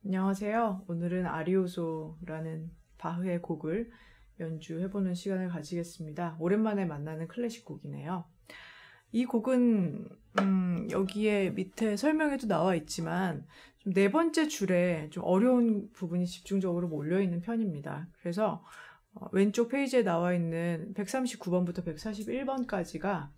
안녕하세요. 오늘은 아리오소라는 바흐의 곡을 연주해보는 시간을 가지겠습니다. 오랜만에 만나는 클래식 곡이네요. 이 곡은 여기에 밑에 설명에도 나와 있지만 좀 네 번째 줄에 좀 어려운 부분이 집중적으로 몰려있는 편입니다. 그래서 왼쪽 페이지에 나와 있는 139번부터 141번까지가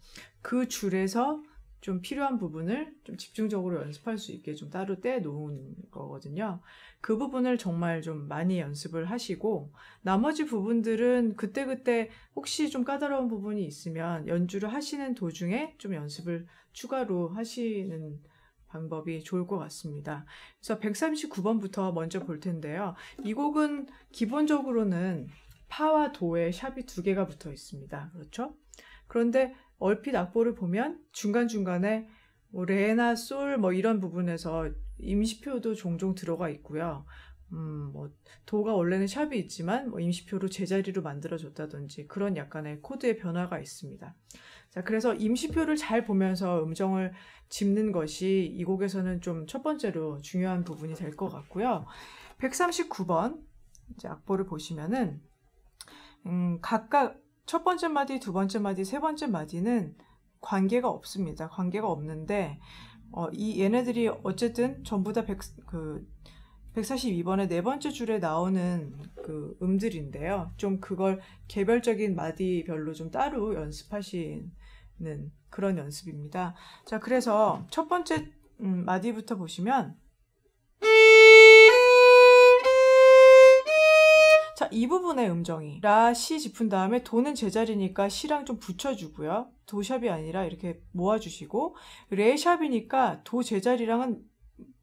그 줄에서 좀 필요한 부분을 좀 집중적으로 연습할 수 있게 좀 따로 떼놓은 거거든요. 그 부분을 정말 좀 많이 연습을 하시고 나머지 부분들은 그때그때 혹시 좀 까다로운 부분이 있으면 연주를 하시는 도중에 좀 연습을 추가로 하시는 방법이 좋을 것 같습니다. 그래서 139번부터 먼저 볼 텐데요. 이 곡은 기본적으로는 파와 도의 샵이 두 개가 붙어 있습니다. 그렇죠? 그런데 얼핏 악보를 보면 중간중간에 뭐 레나, 솔 뭐 이런 부분에서 임시표도 종종 들어가 있고요. 뭐 도가 원래는 샵이 있지만 뭐 임시표로 제자리로 만들어줬다든지 그런 약간의 코드의 변화가 있습니다. 자, 그래서 임시표를 잘 보면서 음정을 짚는 것이 이 곡에서는 좀 첫 번째로 중요한 부분이 될 것 같고요. 139번 이제 악보를 보시면은 각각 첫 번째 마디, 두 번째 마디, 세 번째 마디는 관계가 없습니다. 관계가 없는데 얘네들이 어쨌든 전부 다 142번의 네 번째 줄에 나오는 그 음들인데요. 좀 그걸 개별적인 마디별로 좀 따로 연습하시는 그런 연습입니다. 자, 그래서 첫 번째 마디부터 보시면 자, 이 부분의 음정이 라, 시 짚은 다음에 도는 제자리니까 시랑 좀 붙여주고요. 도샵이 아니라 이렇게 모아주시고 레샵이니까 도 제자리랑은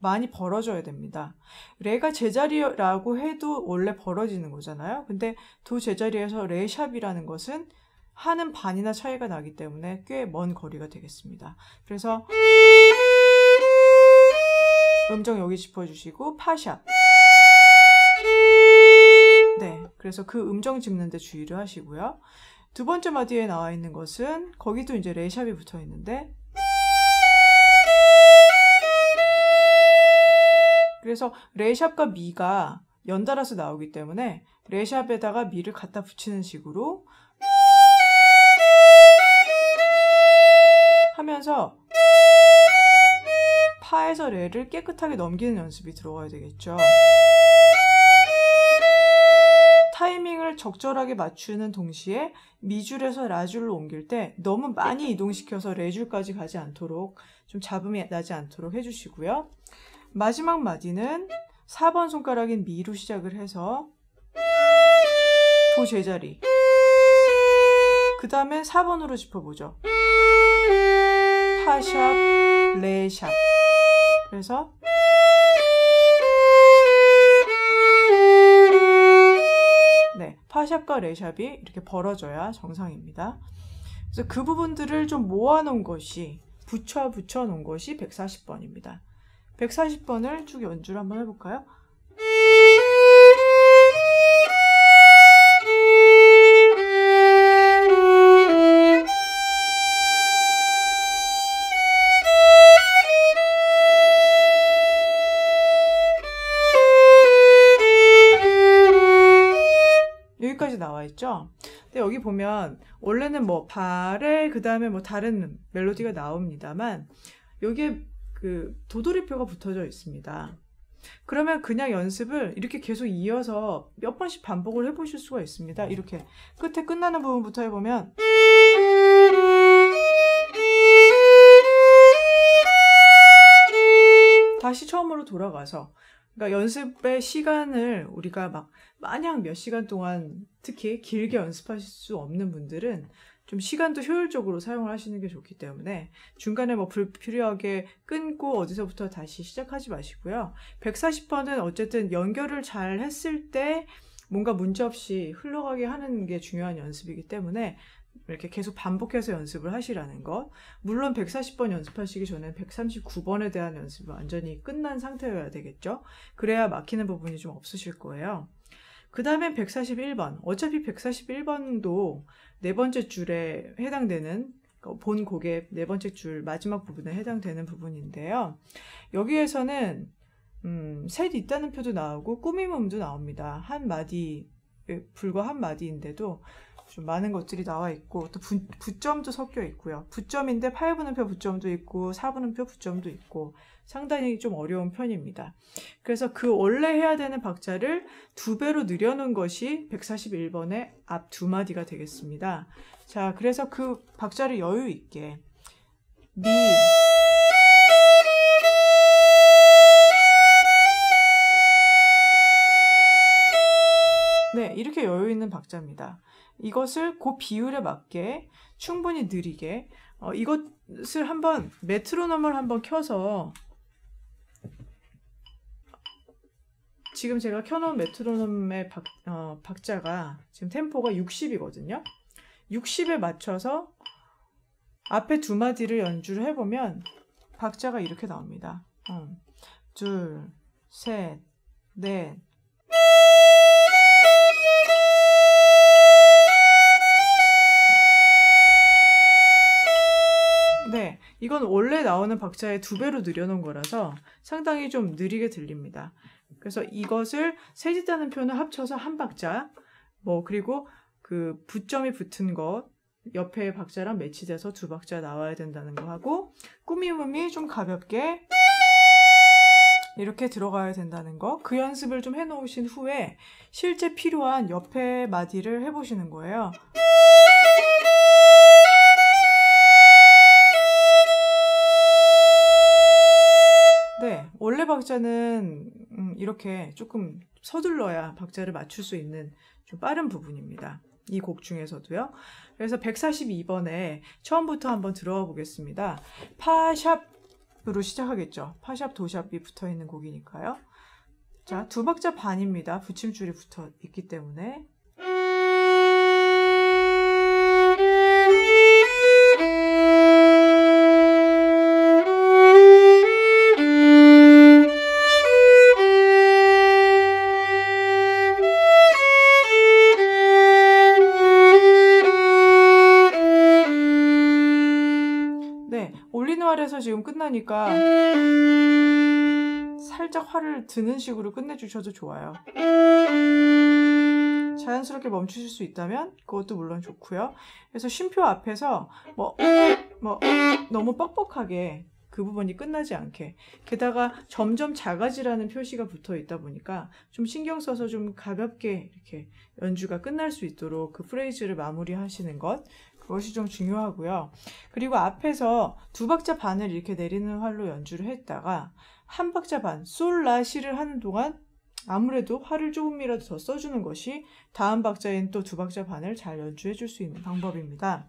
많이 벌어져야 됩니다. 레가 제자리라고 해도 원래 벌어지는 거잖아요. 근데 도 제자리에서 레샵이라는 것은 하는 반이나 차이가 나기 때문에 꽤 먼 거리가 되겠습니다. 그래서 음정 여기 짚어주시고 파샵. 네, 그래서 그 음정 짚는 데 주의를 하시고요. 두 번째 마디에 나와 있는 것은 거기도 이제 레샵이 붙어 있는데 그래서 레샵과 미가 연달아서 나오기 때문에 레샵에다가 미를 갖다 붙이는 식으로 하면서 파에서 레를 깨끗하게 넘기는 연습이 들어가야 되겠죠. 타이밍을 적절하게 맞추는 동시에 미줄에서 라줄로 옮길 때 너무 많이 이동시켜서 레줄까지 가지 않도록 좀 잡음이 나지 않도록 해주시고요. 마지막 마디는 4번 손가락인 미로 시작을 해서 도 제자리 그 다음에 4번으로 짚어보죠. 파샵, 레샵 그래서 네, 파샵과 레샵이 이렇게 벌어져야 정상입니다. 그래서 그 부분들을 좀 모아놓은 것이 붙여 놓은 것이 140번입니다. 140번을 쭉 연주를 한번 해볼까요? 여기까지 나와 있죠? 근데 여기 보면 원래는 뭐 발에 그 다음에 뭐 다른 멜로디가 나옵니다만 여기에 그 도돌이표가 붙어져 있습니다. 그러면 그냥 연습을 이렇게 계속 이어서 몇 번씩 반복을 해보실 수가 있습니다. 이렇게 끝에 끝나는 부분부터 해보면 다시 처음으로 돌아가서 그러니까 연습의 시간을 우리가 막 마냥 몇 시간 동안 특히 길게 연습하실 수 없는 분들은 좀 시간도 효율적으로 사용을 하시는 게 좋기 때문에 중간에 뭐 불필요하게 끊고 어디서부터 다시 시작하지 마시고요. 140번은 어쨌든 연결을 잘 했을 때 뭔가 문제없이 흘러가게 하는 게 중요한 연습이기 때문에 이렇게 계속 반복해서 연습을 하시라는 것. 물론 140번 연습하시기 전에 139번에 대한 연습이 완전히 끝난 상태여야 되겠죠. 그래야 막히는 부분이 좀 없으실 거예요. 그 다음엔 141번. 어차피 141번도 네 번째 줄에 해당되는 본 곡의 네 번째 줄 마지막 부분에 해당되는 부분인데요. 여기에서는 셋 있다는 표도 나오고 꾸밈음도 나옵니다. 한 마디, 불과 한 마디인데도 좀 많은 것들이 나와 있고 또 부점도 섞여 있고요. 부점인데 8분음표 부점도 있고 4분음표 부점도 있고 상당히 좀 어려운 편입니다. 그래서 그 원래 해야 되는 박자를 2배로 늘여놓은 것이 141번의 앞 2마디가 되겠습니다. 자, 그래서 그 박자를 여유 있게 미, 네, 이렇게 여유 있는 박자입니다. 이것을 그 비율에 맞게 충분히 느리게 이것을 한번 메트로놈을 한번 켜서 지금 제가 켜놓은 메트로놈의 박자가 지금 템포가 60이거든요. 60에 맞춰서 앞에 2마디를 연주를 해보면 박자가 이렇게 나옵니다. 둘, 셋, 넷. 네, 이건 원래 나오는 박자의 2배로 늘여놓은 거라서 상당히 좀 느리게 들립니다. 그래서 이것을 셋 있다는 표는 합쳐서 한 박자, 그리고 그 부점이 붙은 것 옆에 박자랑 매치돼서 2박자 나와야 된다는 거 하고 꾸밈음이 좀 가볍게 이렇게 들어가야 된다는 거, 그 연습을 좀 해놓으신 후에 실제 필요한 옆에 마디를 해보시는 거예요. 네, 원래 박자는 이렇게 조금 서둘러야 박자를 맞출 수 있는 좀 빠른 부분입니다. 이 곡 중에서도요. 그래서 142번에 처음부터 한번 들어가 보겠습니다. 파샵으로 시작하겠죠. 파샵, 도샵이 붙어 있는 곡이니까요. 자, 2박자 반입니다. 붙임줄이 붙어 있기 때문에. 올리노아에서 지금 끝나니까 살짝 화를 드는 식으로 끝내주셔도 좋아요. 자연스럽게 멈추실 수 있다면 그것도 물론 좋고요. 그래서 쉼표 앞에서 너무 뻑뻑하게 그 부분이 끝나지 않게, 게다가 점점 작아지라는 표시가 붙어 있다 보니까 좀 신경 써서 좀 가볍게 이렇게 연주가 끝날 수 있도록 그 프레이즈를 마무리하시는 것, 그것이 좀 중요하고요. 그리고 앞에서 2박자 반을 이렇게 내리는 활로 연주를 했다가 한 박자 반, 솔, 라, 시를 하는 동안 아무래도 활을 조금이라도 더 써주는 것이 다음 박자인 또 2박자 반을 잘 연주해 줄 수 있는 방법입니다.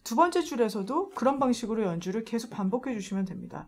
2번째 줄에서도 그런 방식으로 연주를 계속 반복해 주시면 됩니다.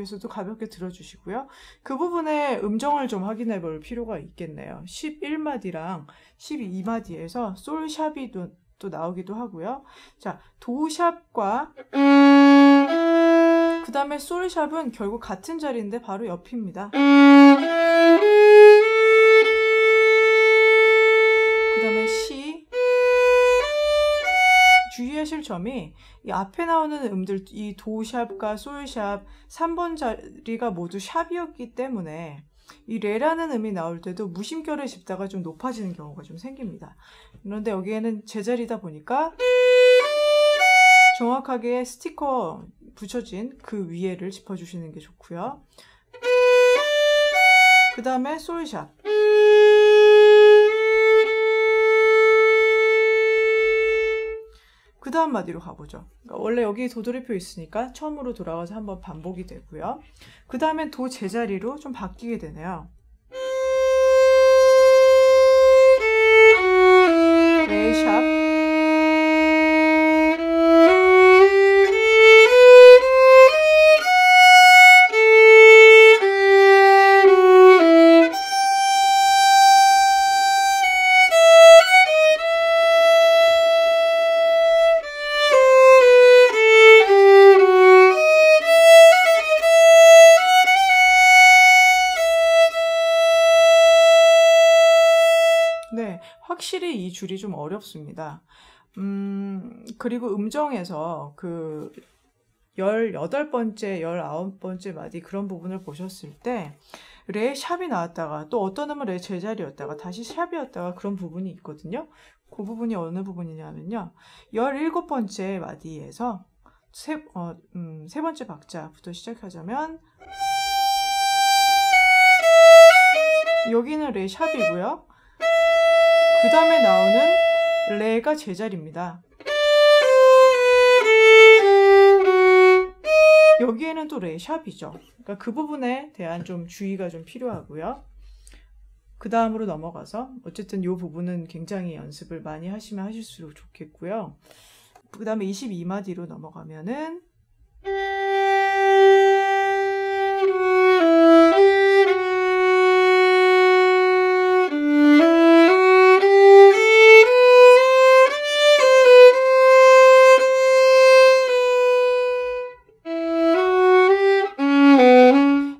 여기서도 가볍게 들어주시고요. 그 부분에 음정을 좀 확인해 볼 필요가 있겠네요. 11마디랑 12마디에서 솔샵이 또 나오기도 하고요. 자, 도샵과 그 다음에 솔샵은 결국 같은 자리인데 바로 옆입니다. 그 다음에 시. 주의하실 점이 이 앞에 나오는 음들, 이 도샵과 솔샵 3번 자리가 모두 샵이었기 때문에 이 레라는 음이 나올 때도 무심결에 짚다가 좀 높아지는 경우가 좀 생깁니다. 그런데 여기에는 제자리다 보니까 정확하게 스티커 붙여진 그 위에를 짚어주시는 게 좋고요. 그 다음에 솔샵. 그 다음 마디로 가보죠. 그러니까 원래 여기 도돌이표 있으니까 처음으로 돌아가서 한번 반복이 되고요. 그 다음엔 도 제자리로 좀 바뀌게 되네요. 레샵. 확실히 이 줄이 좀 어렵습니다. 그리고 음정에서 그 18번째, 19번째 마디 그런 부분을 보셨을 때 레 샵이 나왔다가 또 어떤 음은 레 제자리였다가 다시 샵이었다가 그런 부분이 있거든요. 그 부분이 어느 부분이냐면요. 17번째 마디에서 세 번째 박자부터 시작하자면 여기는 레 샵이고요. 그 다음에 나오는 레가 제자리입니다. 여기에는 또 레 샵이죠. 그러니까 그 부분에 대한 좀 주의가 좀 필요하고요. 그 다음으로 넘어가서 어쨌든 이 부분은 굉장히 연습을 많이 하시면 하실수록 좋겠고요. 그 다음에 22마디로 넘어가면은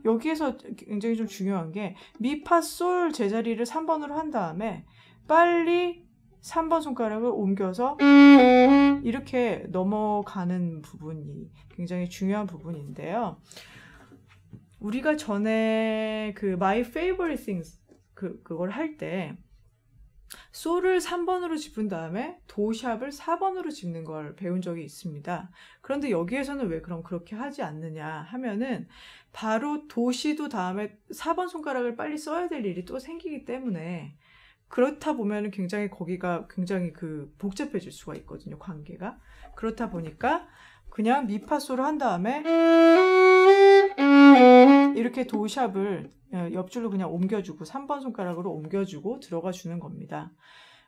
여기에서 굉장히 좀 중요한 게 미, 파, 솔 제자리를 3번으로 한 다음에 빨리 3번 손가락을 옮겨서 이렇게 넘어가는 부분이 굉장히 중요한 부분인데요. 우리가 전에 그 My Favorite Things 그걸 할 때 솔을 3번으로 짚은 다음에 도샵을 4번으로 짚는 걸 배운 적이 있습니다. 그런데 여기에서는 왜 그럼 그렇게 하지 않느냐 하면은 바로 도시도 다음에 4번 손가락을 빨리 써야 될 일이 또 생기기 때문에 그렇다 보면은 굉장히 거기가 굉장히 그 복잡해질 수가 있거든요, 관계가. 그렇다 보니까 그냥 미파솔을 한 다음에 이렇게 도샵을 옆줄로 그냥 옮겨주고 3번 손가락으로 옮겨주고 들어가 주는 겁니다.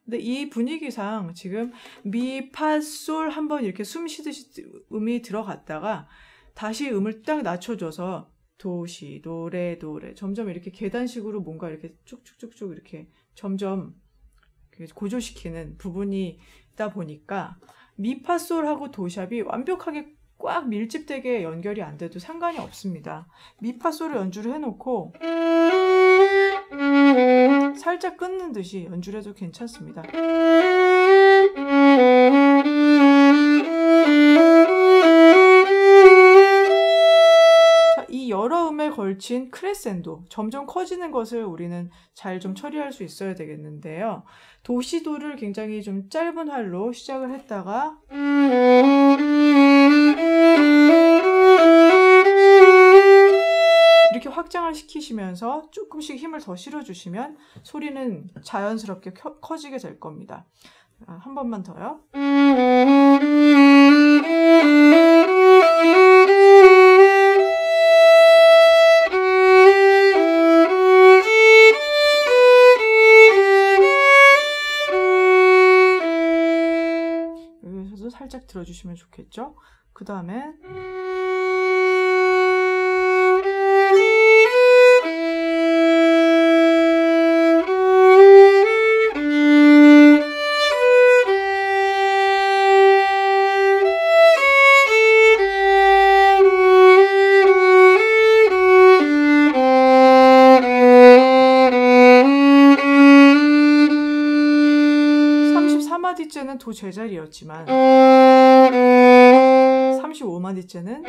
근데 이 분위기상 지금 미, 파, 솔 한번 이렇게 숨 쉬듯이 음이 들어갔다가 다시 음을 딱 낮춰줘서 도, 시, 도, 레, 도, 레 점점 이렇게 계단식으로 뭔가 이렇게 쭉쭉쭉쭉 이렇게 점점 고조시키는 부분이 있다 보니까 미, 파, 솔하고 도샵이 완벽하게 꽉 밀집되게 연결이 안 돼도 상관이 없습니다. 미, 파, 솔을 연주를 해놓고 살짝 끊는 듯이 연주를 해도 괜찮습니다. 자, 이 여러 음에 걸친 크레센도, 점점 커지는 것을 우리는 잘 좀 처리할 수 있어야 되겠는데요. 도시도를 굉장히 좀 짧은 활로 시작을 했다가 이렇게 확장을 시키시면서 조금씩 힘을 더 실어주시면 소리는 자연스럽게 커지게 될 겁니다. 한 번만 더요. 여기서도 살짝 들어주시면 좋겠죠? 그 다음에 도 제자리였지만 35마디째는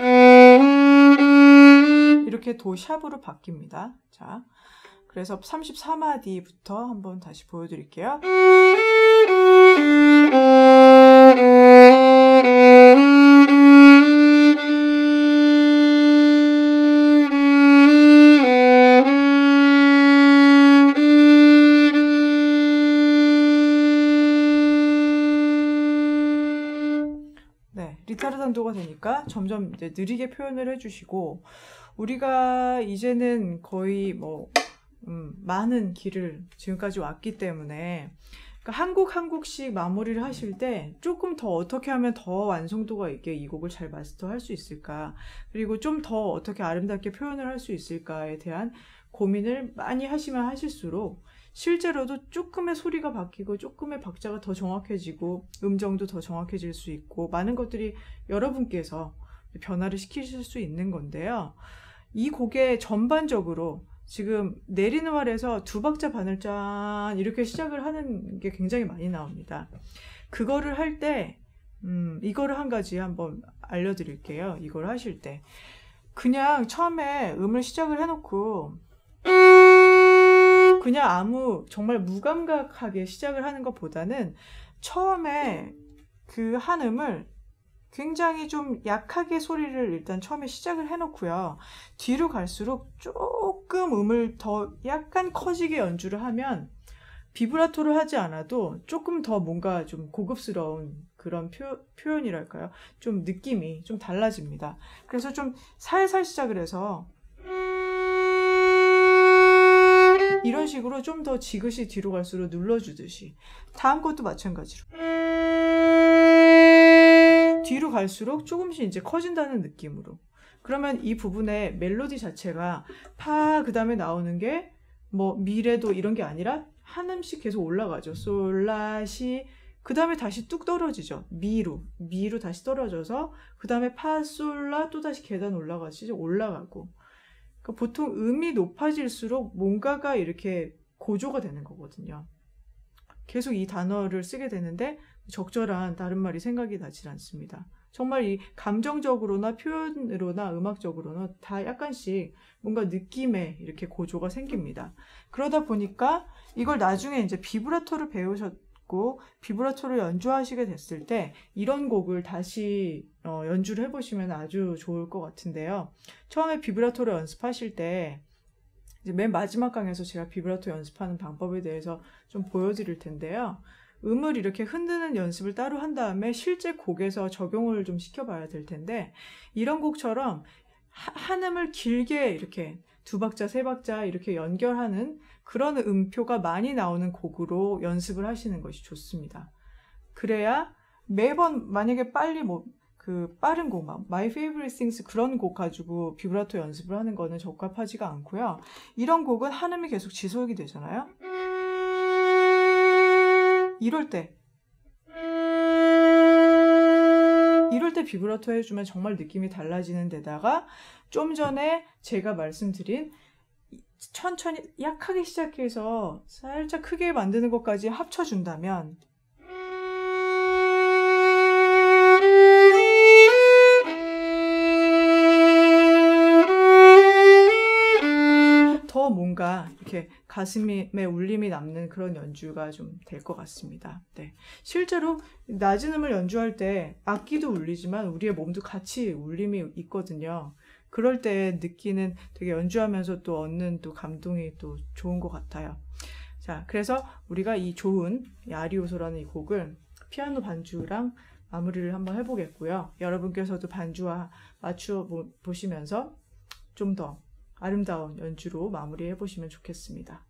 이렇게 도 샵으로 바뀝니다. 자, 그래서 34마디부터 한번 다시 보여드릴게요. 리타르단도가 되니까 점점 이제 느리게 표현을 해주시고 우리가 이제는 거의 뭐 많은 길을 지금까지 왔기 때문에 그러니까 한국씩 마무리를 하실 때 조금 더 어떻게 하면 더 완성도가 있게 이 곡을 잘 마스터할 수 있을까 그리고 좀 더 어떻게 아름답게 표현을 할 수 있을까에 대한 고민을 많이 하시면 하실수록 실제로도 조금의 소리가 바뀌고 조금의 박자가 더 정확해지고 음정도 더 정확해질 수 있고 많은 것들이 여러분께서 변화를 시키실 수 있는 건데요. 이 곡의 전반적으로 지금 내리누아에서 2박자 반을 짠 이렇게 시작을 하는 게 굉장히 많이 나옵니다. 그거를 할 때 이거를 한 가지 한번 알려드릴게요. 이걸 하실 때 그냥 처음에 음을 시작을 해놓고 그냥 아무 정말 무감각하게 시작을 하는 것보다는 처음에 그 한 음을 굉장히 좀 약하게 소리를 일단 처음에 시작을 해놓고요. 뒤로 갈수록 조금 음을 더 약간 커지게 연주를 하면 비브라토를 하지 않아도 조금 더 뭔가 좀 고급스러운 그런 표현이랄까요? 좀 느낌이 좀 달라집니다. 그래서 좀 살살 시작을 해서 이런 식으로 좀 더 지그시 뒤로 갈수록 눌러주듯이 다음 것도 마찬가지로 뒤로 갈수록 조금씩 이제 커진다는 느낌으로 그러면 이 부분의 멜로디 자체가 파 그 다음에 나오는 게 뭐 미레도 이런 게 아니라 한 음씩 계속 올라가죠. 솔라시 그 다음에 다시 뚝 떨어지죠. 미루 다시 떨어져서 그 다음에 파 솔라 또 다시 계단 올라가고 그러니까 보통 음이 높아질수록 뭔가가 이렇게 고조가 되는 거거든요. 계속 이 단어를 쓰게 되는데 적절한 다른 말이 생각이 나질 않습니다. 정말 이 감정적으로나 표현으로나 음악적으로나 다 약간씩 뭔가 느낌에 이렇게 고조가 생깁니다. 그러다 보니까 이걸 나중에 이제 비브라토를 배우셨고 비브라토를 연주하시게 됐을 때 이런 곡을 다시 연주를 해보시면 아주 좋을 것 같은데요. 처음에 비브라토를 연습하실 때 이제 맨 마지막 강에서 제가 비브라토 연습하는 방법에 대해서 좀 보여드릴 텐데요. 음을 이렇게 흔드는 연습을 따로 한 다음에 실제 곡에서 적용을 좀 시켜봐야 될 텐데 이런 곡처럼 한 음을 길게 이렇게 2박자, 3박자 이렇게 연결하는 그런 음표가 많이 나오는 곡으로 연습을 하시는 것이 좋습니다. 그래야 매번 만약에 빨리 빠른 곡, 막 My Favorite Things 그런 곡 가지고 비브라토 연습을 하는 거는 적합하지가 않고요. 이런 곡은 한 음이 계속 지속이 되잖아요. 이럴 때 비브라토 해주면 정말 느낌이 달라지는 데다가 좀 전에 제가 말씀드린 천천히 약하게 시작해서 살짝 크게 만드는 것까지 합쳐준다면 더 뭔가 이렇게 가슴에 울림이 남는 그런 연주가 좀 될 것 같습니다. 네. 실제로 낮은 음을 연주할 때 악기도 울리지만 우리의 몸도 같이 울림이 있거든요. 그럴 때 느끼는 되게 연주하면서 또 얻는 또 감동이 또 좋은 것 같아요. 자, 그래서 우리가 이 좋은 아리오소라는 이 곡을 피아노 반주랑 마무리를 한번 해보겠고요. 여러분께서도 반주와 맞추어 보시면서 좀 더 아름다운 연주로 마무리해 보시면 좋겠습니다.